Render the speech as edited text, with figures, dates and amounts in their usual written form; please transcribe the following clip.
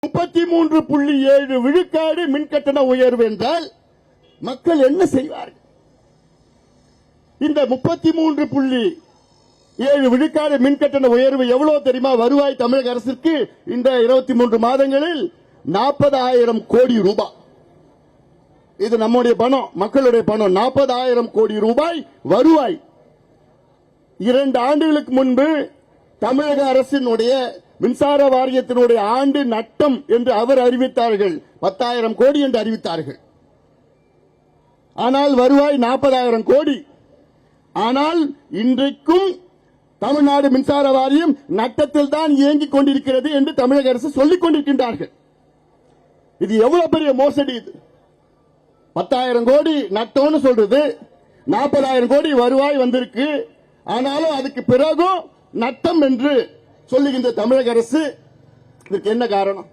33.7 விழுக்காடு மின்கட்டண உயர்வு என்றால் மக்கள் என்ன செய்வார்கள்? இந்த 33.7 விழுக்காடு மின்கட்டண உயர்வு எவ்வளவு தெரியுமா? வருவாய் தமிழக அரசுக்கு இந்த 23 மாதங்களில் 40,000 கோடி ரூபாய். இது நம்முடைய பணம், மக்களுடைய பணம். 40,000 கோடி ரூபாய் வருவாய். 2 ஆண்டுகளுக்கு முன்பு தமிழக அரசினுடைய மின்சார வாரியத்தினுடைய ஆண்டு நட்டம் என்று அவர் அறிவித்தார்கள், 10,000 கோடி என்று அறிவித்தார்கள். ஆனால் வருவாய் 40,000 கோடி. ஆனால் இன்றைக்கும் தமிழ்நாடு மின்சார வாரியம் நட்டத்தில் தான் இயங்கிக் கொண்டிருக்கிறது என்று தமிழக அரசு சொல்லிக் கொண்டிருக்கின்றார்கள். இது எவ்வளவு பெரிய மோசடி! இது 10,000 கோடி நட்டம்னு சொல்றது, 40,000 கோடி வருவாய் வந்திருக்கு. ஆனாலும் அதுக்கு பிறகும் நட்டம் என்று சொல்லுகின்ற தமிழக அரசு, இதற்கு என்ன காரணம்?